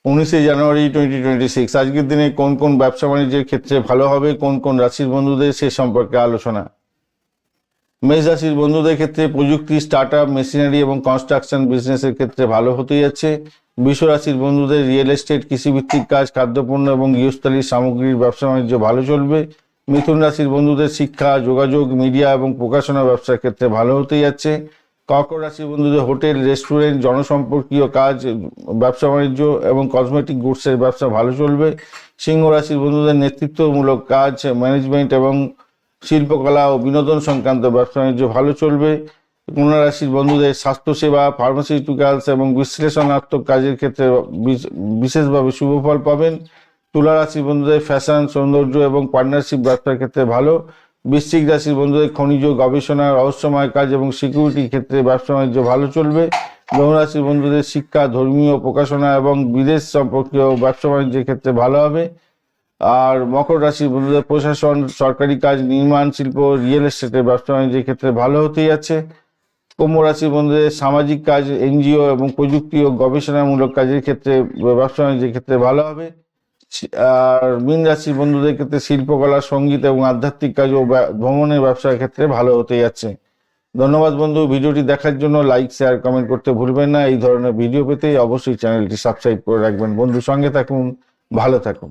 19 জানুয়ারি 2026। আজকের দিনে কোন কোন ব্যবসা বাণিজ্যের ক্ষেত্রে ভালো হবে, কোন কোন রাশির বন্ধুদের সে সম্পর্কে আলোচনা। মেষ রাশির বন্ধুদের ক্ষেত্রে প্রযুক্তি, স্টার্টআপ, মেশিনারি এবং কনস্ট্রাকশন বিজনেসের ক্ষেত্রে ভালো হতে যাচ্ছে। বৃষ রাশির বন্ধুদের রিয়েল এস্টেট, কৃষিভিত্তিক কাজ, খাদ্যপণ্য এবং গৃহস্থালী সামগ্রীর ব্যবসা বাণিজ্য ভালো চলবে। মিথুন রাশির বন্ধুদের শিক্ষা, যোগাযোগ, মিডিয়া এবং প্রকাশনা ব্যবসার ক্ষেত্রে ভালো হতে যাচ্ছে। কর্কট রাশির বন্ধুদের হোটেল, রেস্টুরেন্ট, জনসম্পর্কীয় কাজ, ব্যবসা বাণিজ্য এবং কসমেটিক গুডসের ব্যবসা ভালো চলবে। সিংহ রাশির বন্ধুদের নেতৃত্বমূলক কাজ, ম্যানেজমেন্ট এবং শিল্পকলা ও বিনোদন সংক্রান্ত ব্যবসা বাণিজ্য ভালো চলবে। কন্যা রাশির বন্ধুদের স্বাস্থ্যসেবা, ফার্মাসিউটিক্যালস এবং বিশ্লেষণাত্মক কাজের ক্ষেত্রে বিশেষভাবে শুভফল পাবেন। তুলা রাশির বন্ধুদের ফ্যাশন, সৌন্দর্য এবং পার্টনারশিপ ব্যবসার ক্ষেত্রে ভালো। বৃশ্চিক রাশির বন্ধুদের খনিজ, গবেষণা, রহস্যময় কাজ এবং সিকিউরিটির ক্ষেত্রে ব্যবসা বাণিজ্য ভালো চলবে। ধনু রাশির বন্ধুদের শিক্ষা, ধর্মীয় প্রকাশনা এবং বিদেশ সম্পর্কীয় ব্যবসা বাণিজ্যের ক্ষেত্রে ভালো হবে। আর মকর রাশির বন্ধুদের প্রশাসন, সরকারি কাজ, নির্মাণ শিল্প, রিয়েল এস্টেটের ব্যবসা বাণিজ্যের ক্ষেত্রে ভালো হতেই যাচ্ছে। কুম্ভ রাশির বন্ধুদের সামাজিক কাজ, এনজিও এবং প্রযুক্তি ও গবেষণামূলক কাজের ক্ষেত্রে ব্যবসা বাণিজ্যের ক্ষেত্রে ভালো হবে। আর মীন রাশির বন্ধুদের ক্ষেত্রে শিল্পকলা, সঙ্গীত এবং আধ্যাত্মিক কাজ ও ভ্রমণের ব্যবসার ক্ষেত্রে ভালো হতে যাচ্ছে। ধন্যবাদ বন্ধু, ভিডিওটি দেখার জন্য। লাইক, শেয়ার, কমেন্ট করতে ভুলবেন না। এই ধরনের ভিডিও পেতে অবশ্যই চ্যানেলটি সাবস্ক্রাইব করে রাখবেন। বন্ধু, সঙ্গে থাকুন, ভালো থাকুন।